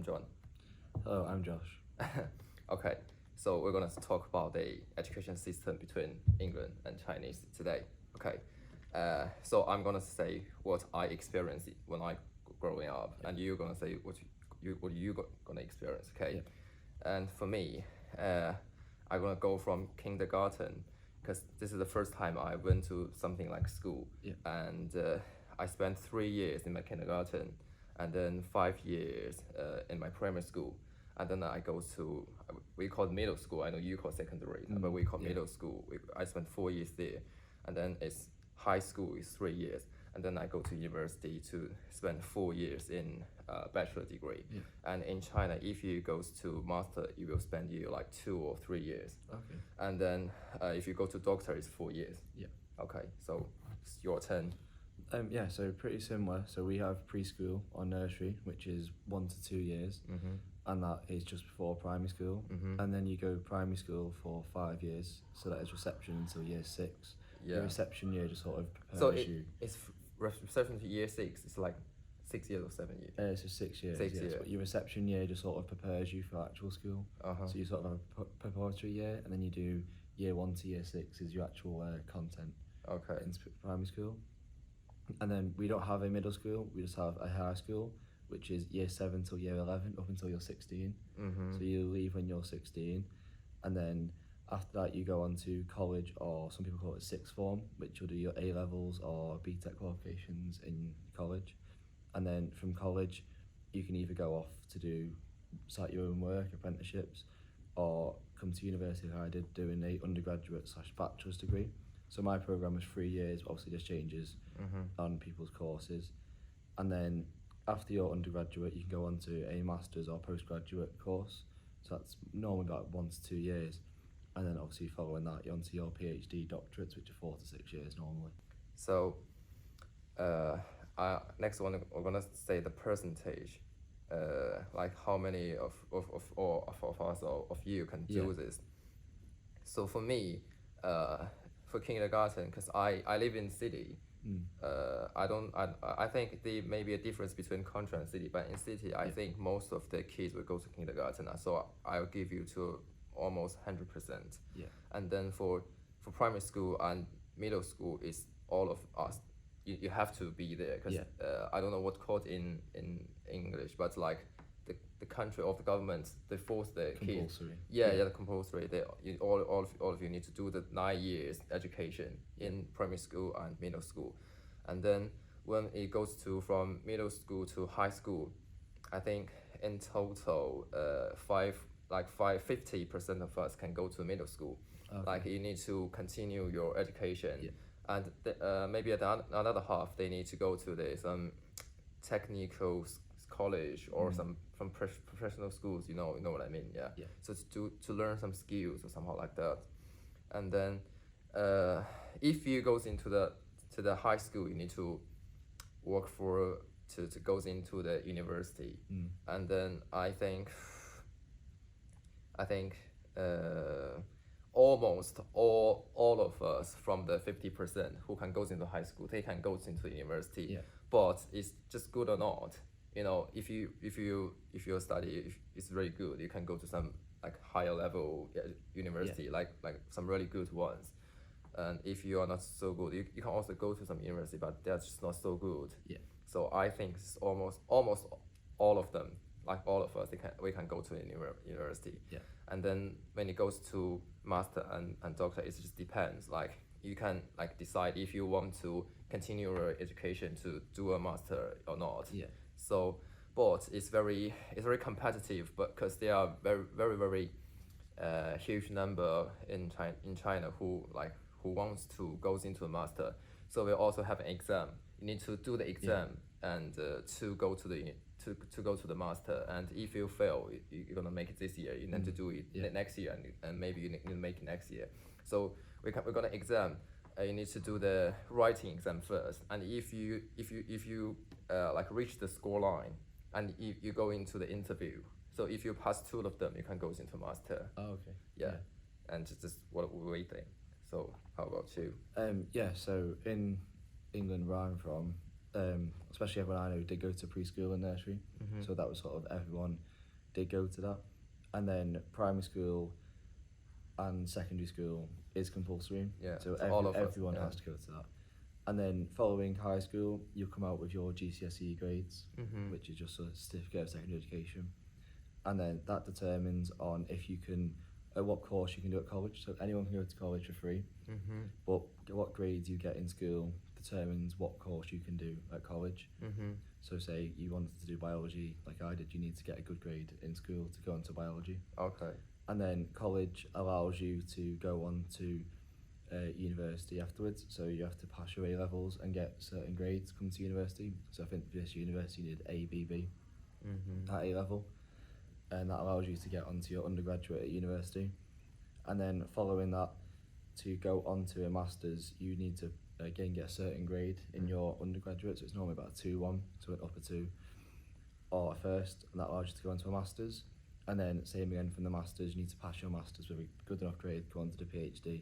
I'm John. Hello, I'm Josh. Okay, so we're gonna talk about the education system between England and Chinese today. Okay, so I'm gonna say what I experienced when I growing up, and you're gonna say what you gonna experience. Okay, and for me, I'm gonna go from kindergarten because this is the first time I went to something like school, and I spent 3 years in my kindergarten, and then 5 years in my primary school, and then I go to we call it middle school. I know you call secondary, but we call middle school. I spent 4 years there, and then it's high school is 3 years, and then I go to university to spend 4 years in bachelor degree. And in China, if you goes to master, you will spend like 2 or 3 years. Okay. And then if you go to doctor, it's 4 years. Yeah. Okay, so it's your turn. So pretty similar. So we have preschool or nursery, which is 1 to 2 years, and that is just before primary school. And then you go primary school for 5 years, so that is reception until year 6. Yeah. The reception year just sort of prepares So you. it's reception to year 6. It's like 6 years or 7 years. So 6 years. 6 yes, years. But your reception year just sort of prepares you for actual school. So you sort of have a preparatory year, and then you do year 1 to year 6 is your actual content. Okay. In primary school. And then we don't have a middle school, we just have a high school, which is year 7 till year 11, up until you're 16. So you leave when you're 16, and then after that you go on to college, or some people call it sixth form, which will do your A-levels or BTEC qualifications in college. And then from college, you can either go off to do start your own work, apprenticeships, or come to university like I did, doing a undergraduate/bachelor's degree. So my program was 3 years, obviously this changes on people's courses. And then after your undergraduate, you can go on to a master's or postgraduate course. So that's normally about 1 to 2 years. And then obviously following that, you're onto your PhD doctorates, which are 4 to 6 years normally. So next one, we're gonna say the percentage, like how many of us or of you can do this. So for me, for kindergarten, because I live in city, I think there may be a difference between country and city, but in city, I think most of the kids will go to kindergarten, so I'll give you to almost 100%. And then for primary school and middle school, is all of us. You have to be there, because I don't know what called in English, but like the country of the government, they force the kids. The compulsory. All of you need to do the 9 years education in primary school and middle school, and then when it goes to from middle school to high school, I think in total 50% of us can go to middle school. Like you need to continue your education, and maybe another half they need to go to some technical college or some professional schools. You know what I mean? So to learn some skills or somehow like that. And then if you goes into the high school, you need to work to goes into the university. And then I think almost all of us from the 50% who can go into high school, they can go into university. But it's just good or not. If your study is very good, you can go to some like higher level university, like some really good ones. And if you are not so good, you can also go to some university, but they're just not so good. So I think it's almost all of them, like all of us, we can go to a university. And then when it goes to master and doctor, it just depends. Like you can like decide if you want to continue your education to do a master or not. So, but it's very competitive, but because there are very huge number in China who wants to goes into a master. So we also have an exam. You need to do the exam and to go to the master. And if you fail, you're gonna make it this year. You need to do it next year, and maybe you need to make it next year. So we're gonna exam. You need to do the writing exam first, and if you reach the score line, and you go into the interview. So if you pass 2 of them, you can go into master. And just what we think. So how about you? So in England, where I'm from, especially everyone I know did go to preschool and nursery, so that was sort of everyone did go to that. And then primary school and secondary school is compulsory, so everyone has to go to that. And then following high school, you come out with your GCSE grades, which is just a certificate of secondary education, and then that determines on if you can, what course you can do at college. So anyone can go to college for free, but what grades you get in school determines what course you can do at college. So say you wanted to do biology like I did, you need to get a good grade in school to go into biology. Okay. And then college allows you to go on to university afterwards, so you have to pass your A levels and get certain grades to come to university. So I think this university did A, B, B at A level, and that allows you to get onto your undergraduate at university. And then following that, to go on to a master's, you need to again get a certain grade in your undergraduate, so it's normally about a 2-1, so an upper 2 or a first, and that allows you to go into a master's. And then same again from the masters, you need to pass your masters with a good enough grade to go on to the PhD.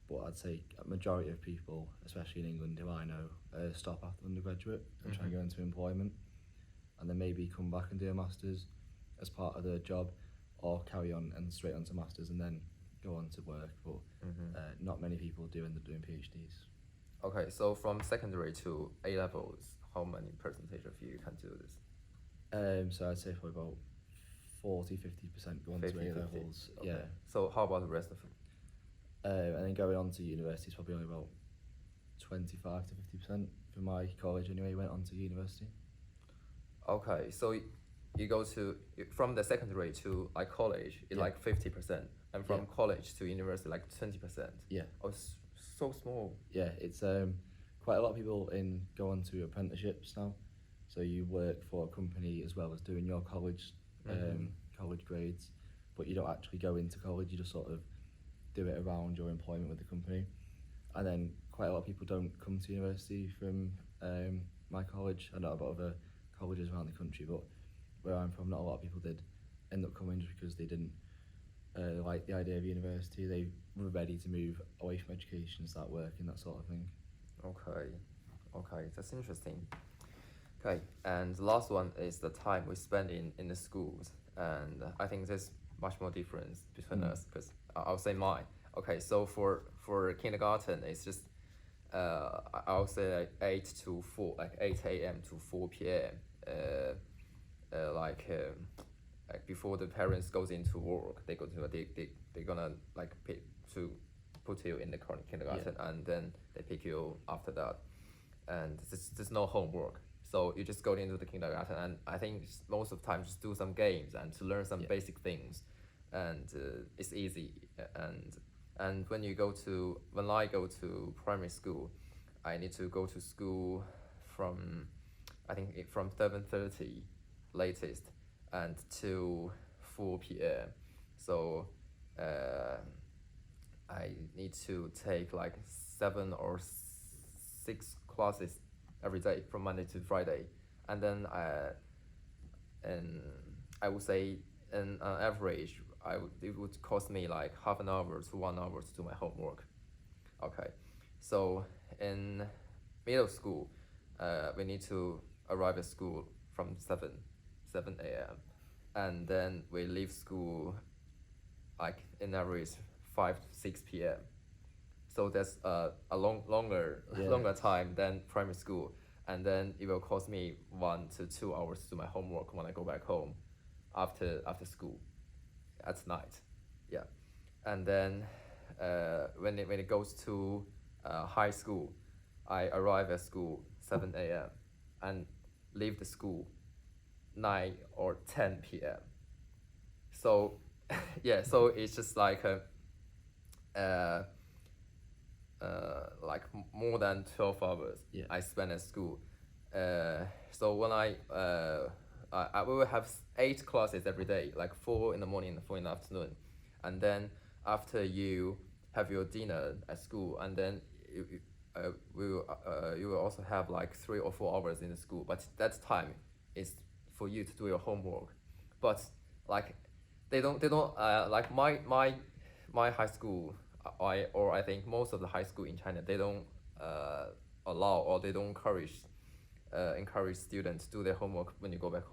But I'd say a majority of people, especially in England who I know, stop after undergraduate and try and go into employment, and then maybe come back and do a masters as part of their job, or carry on and straight on to masters and then go on to work. But not many people do end up doing PhDs. Okay, so from secondary to A levels, how many percentage of you can do this? So I'd say for about 40-50% go on to A levels. Okay. Yeah. So how about the rest of them? And then going on to university is probably only about 25-50% for my college anyway, went on to university. Okay, so you go to, from the secondary to like college, it's like 50%, and from college to university like 20%. Yeah. Oh, so small. Yeah, it's quite a lot of people go on to apprenticeships now, so you work for a company as well as doing your college college grades, but you don't actually go into college, you just sort of do it around your employment with the company. And then quite a lot of people don't come to university from my college. I know about other colleges around the country, but where I'm from, not a lot of people did end up coming just because they didn't like the idea of university. They were ready to move away from education, start working, that sort of thing. Okay, that's interesting. Okay, and the last one is the time we spend in the schools, and I think there's much more difference between us, because I'll say mine. Okay, so for kindergarten, it's just I'll say like 8 to 4, like 8 a.m. to 4 p.m. Like before the parents goes into work, they're gonna like pick to put you in the kindergarten, and then they pick you after that, and there's no homework. So you just go into the kindergarten, and I think most of the time just do some games and to learn some basic things, and it's easy. And when I go to primary school, I need to go to school from 7:30 latest and to 4 p.m. So I need to take like 7 or 6 classes every day from Monday to Friday, and then I would say on average it would cost me like half an hour to 1 hour to do my homework. Okay, so in middle school, we need to arrive at school from 7 a.m. and then we leave school like in average 5 to 6 p.m. So that's a longer time than primary school, and then it will cost me 1 to 2 hours to do my homework when I go back home after school at night. Yeah, and then when it goes to high school, I arrive at school 7 a.m. and leave the school 9 or 10 p.m. So yeah, so it's just like like more than 12 hours I spend at school. So when I will have 8 classes every day, like 4 in the morning and 4 in the afternoon, and then after you have your dinner at school, and then you will also have like 3 or 4 hours in the school, but that time is for you to do your homework. But like they don't like my high school, I think most of the high school in China, they don't allow or they don't encourage encourage students to do their homework when you go back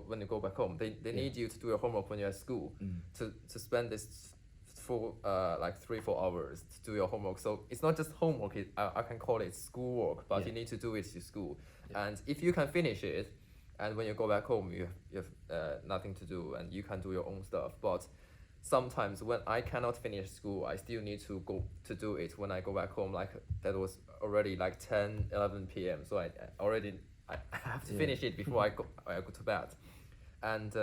when you go back home. They need you to do your homework when you're at school to spend this full like 3-4 hours to do your homework. So it's not just homework. I can call it schoolwork, but you need to do it to school. And if you can finish it, and when you go back home, you have nothing to do and you can do your own stuff. But sometimes when I cannot finish school, I still need to go to do it when I go back home. Like that was already like 10-11 p.m. So I have to finish it before I go to bed. And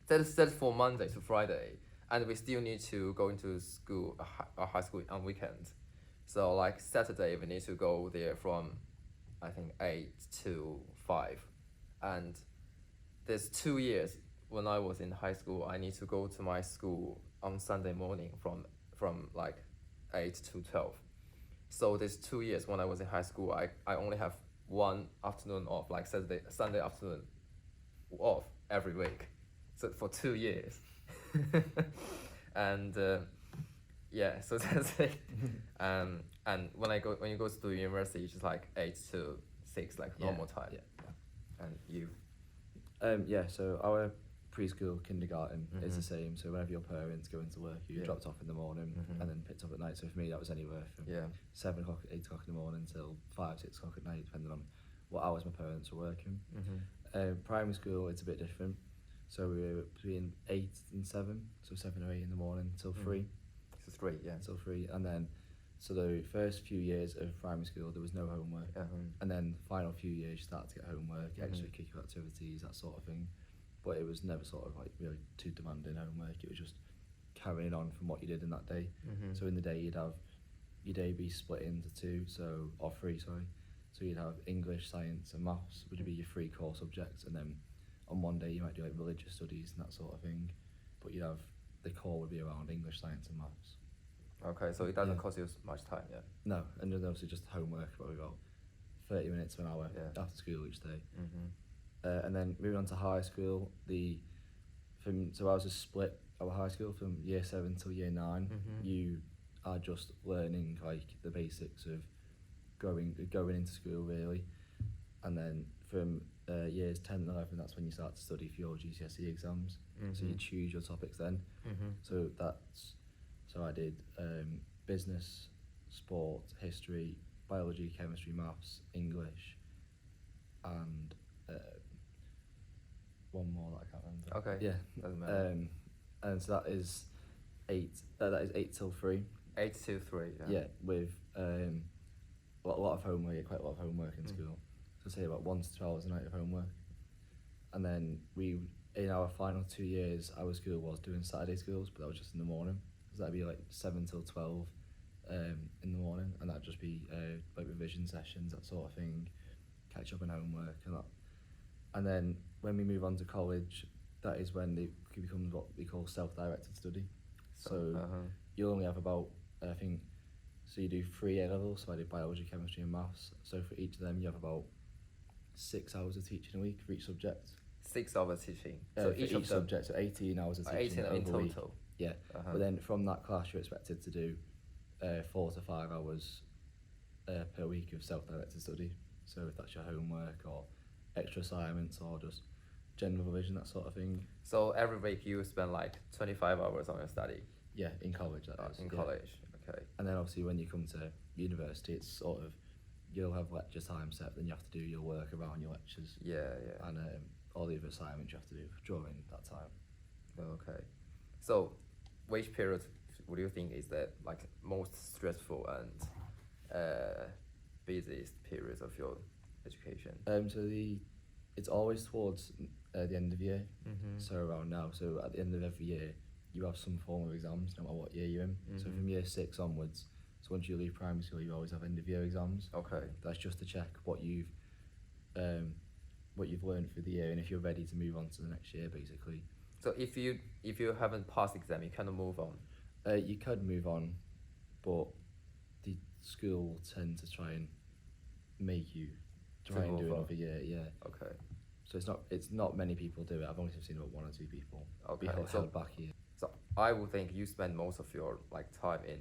that's for Monday to Friday. And we still need to go into school, high school on weekends. So like Saturday, we need to go there from, I think 8 to 5. And there's 2 years when I was in high school, I need to go to my school on Sunday morning from like 8 to 12. So there's 2 years when I was in high school, I only have one afternoon off, like Sunday afternoon off every week. So for 2 years. And so that's it. And when you go to university, it's just like 8 to 6, like normal time. And you? So our preschool, kindergarten is the same. So whenever your parents go into work, you're dropped off in the morning and then picked up at night. So for me, that was anywhere from 7 o'clock, 8 o'clock in the morning till 5, 6 o'clock at night, depending on what hours my parents were working. Primary school, it's a bit different. So we were between 8 and 7, so 7 or 8 in the morning till 3. So 3, Till 3, and then so the first few years of primary school there was no homework, and then the final few years you start to get homework, extracurricular activities, that sort of thing. But it was never sort of like really too demanding homework. It was just carrying on from what you did in that day. So in the day you'd have your day be split into 2, or 3, sorry. So you'd have English, science, and maths, which would be your 3 core subjects, and then on one day you might do like religious studies and that sort of thing. But you'd have the core would be around English, science, and maths. Okay, so it doesn't cost you much time, No, and then obviously just homework, probably about 30 minutes to an hour after school each day. And then moving on to high school, so I was just split our high school from year 7 till year 9. You are just learning like the basics of going into school really, and then from years 10 and 11, that's when you start to study for your GCSE exams. So you choose your topics then. So I did business, sport, history, biology, chemistry, maths, English, and one more that I can't remember. Okay. Yeah. Doesn't matter. And so that is 8. That is 8 till 3. 8 to 3. Yeah, with a lot of homework, quite a lot of homework in school. So say about 1 to 2 hours a night of homework. And then in our final 2 years, our school was doing Saturday schools, but that was just in the morning. So that'd be like 7 till 12 in the morning, and that'd just be like revision sessions, that sort of thing, catch up on homework and that. And then when we move on to college, that is when it becomes what we call self-directed study. So you'll only have about, I think, so you do 3 A levels, so I did biology, chemistry and maths. So for each of them you have about 6 hours of teaching a week for each subject. 6 hours teaching. So each subject, so 18 hours of teaching 18 in over a week. total. Yeah, but then from that class you're expected to do 4 to 5 hours per week of self-directed study. So if that's your homework or extra assignments or just general revision, that sort of thing. So every week you spend like 25 hours on your study? Yeah, in college that is. In college, okay. And then obviously when you come to university, it's sort of, you'll have lecture time set, then you have to do your work around your lectures. And all the other assignments you have to do during that time. Okay. So which period would you think is the like most stressful and busiest periods of your education? It's always towards the end of year, so around now. So at the end of every year, you have some form of exams, no matter what year you're in. So from year 6 onwards, so once you leave primary school, you always have end of year exams. Okay. That's just to check what you've learned through the year, and if you're ready to move on to the next year, basically. So if you haven't passed exam, you cannot move on. You could move on, but the school will tend to try and make you try and do another year. Yeah. Okay. So it's not many people do it. I've only seen about 1 or 2 people be held back here. So I would think you spend most of your like time in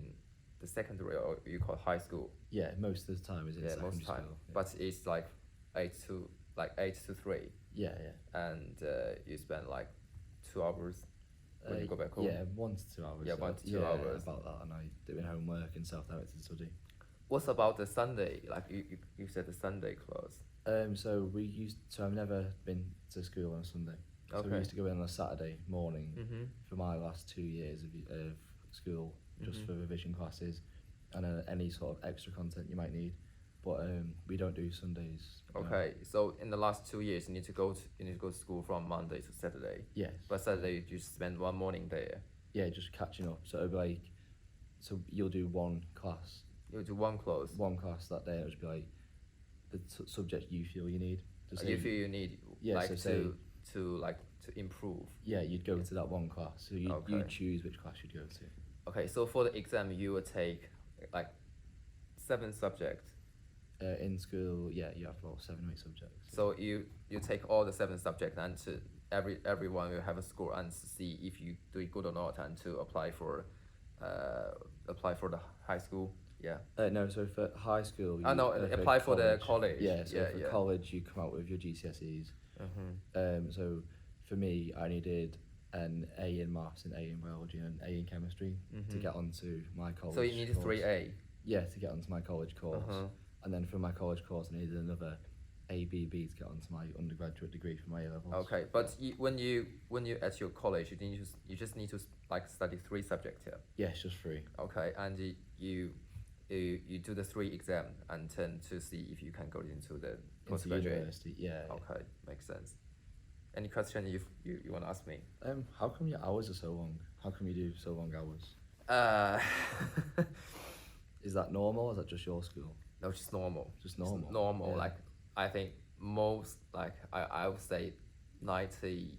the secondary, or you call high school. Yeah, most of the time is in secondary most time. school. Yeah. But it's like 8 to 3, Yeah, yeah. and you spend like 2 hours when you go back home. Yeah, 1 to 2 hours. Yeah, 1 to 2 hours. About that, and I doing homework and self-directed study. What's about the Sunday? Like you said the Sunday class. So I've never been to school on a Sunday. So we Okay. used to go in on a Saturday morning Mm-hmm. for my last 2 years of school, just for revision classes and any sort of extra content you might need. But we don't do Sundays. no. Okay, so in the last 2 years, you need to go to school from Monday to Saturday. Yes. But Saturday you just spend one morning there. Yeah, just catching up. So it'll be like, so you'll do one class You do one class. that day. It'll just be like the subject you feel you need. So You feel you need Yeah, like so say- to improve. yeah, you'd go to that one class. So you Okay. choose which class you'd go to. Okay, so for the exam you will take like 7 subjects. In school, yeah, you have about 7 or 8 subjects. So you take all the 7 subjects and to everyone will have a score and see if you do it good or not and to apply for the high school. Yeah. No, so for high school, No, apply for the college. Yeah, so Yeah, for yeah. college, you come out with your GCSEs. Mm-hmm. So for me, I needed an A in maths, an A in biology, and an A in chemistry to get onto my college. So you needed course. 3A. Yeah, to get onto my college course. And then for my college course, I needed another ABB to get onto my undergraduate degree for my A levels. Okay, but when you at your college, you just need to like study 3 subjects here. Yeah, it's just 3. Okay, and you do the 3 exam and then to see if you can go into the Into postgraduate. university, yeah. Okay, makes sense. Any question you want to ask me? How come your hours are so long? How come you do so long hours? Is that normal or is that just your school? No, just normal. Just normal. Just normal. Yeah. Like I think most I would say 99%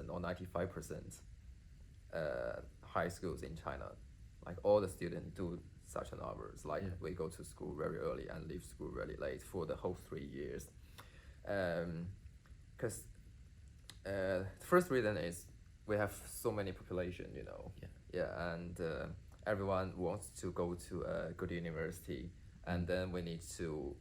or 95% high schools in China, like all the students do such an hours. Like we go to school very early and leave school very late for the whole 3 years. Because the first reason is we have so many population, you know. Yeah, and everyone wants to go to a good university, and then we need to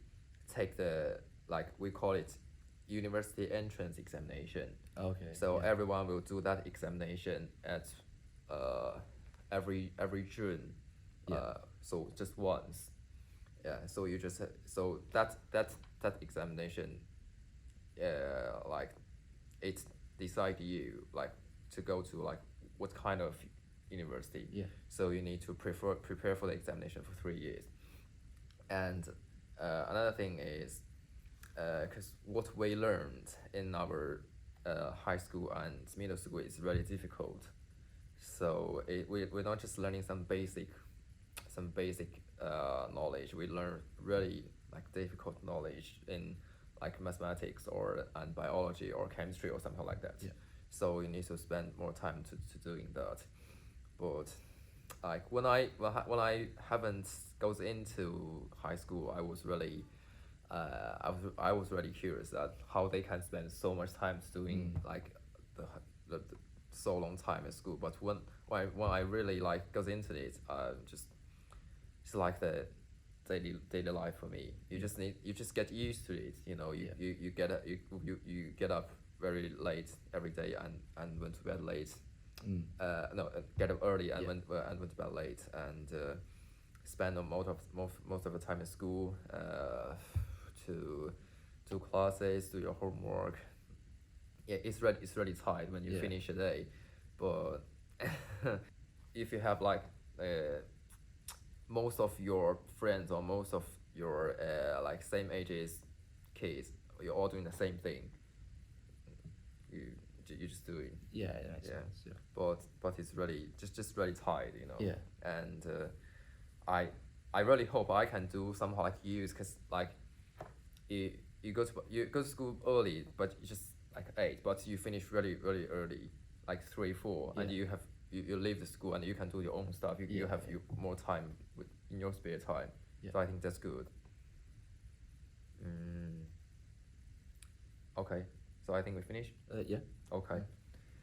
take the, like we call it, university entrance examination. Okay. So everyone will do that examination at every June. So just once. Yeah. So you just so that examination, like it decide you like to go to like what kind of university. Yeah. So you need to prepare for the examination for 3 years. And another thing is, because what we learned in our high school and middle school is really difficult. So we're not just learning some basic knowledge. We learn really like difficult knowledge in like mathematics and biology or chemistry or something like that. Yeah. So you need to spend more time to doing that. But like when I haven't goes into high school, I was really curious that how they can spend so much time doing like the so long time in school. But when I really like goes into it, it's like the daily life for me. You just get used to it. You know, you get up very late every day and went to bed late. Get up early and went to bed late and spend most of the time in school to do classes, do your homework. Yeah, it's really tired when you finish a day, but if you have like most of your friends or most of your like same ages kids, you're all doing the same thing. You just do it. Yeah, it makes sense. Yeah. But it's really just really tired, you know. Yeah. And I really hope I can do somehow like you, because like you go to school early, but you just like 8, but you finish really early, like 3, 4, and you leave the school and you can do your own stuff. You have more time in your spare time. So I think that's good. Okay, so I think we finished. Yeah. Okay.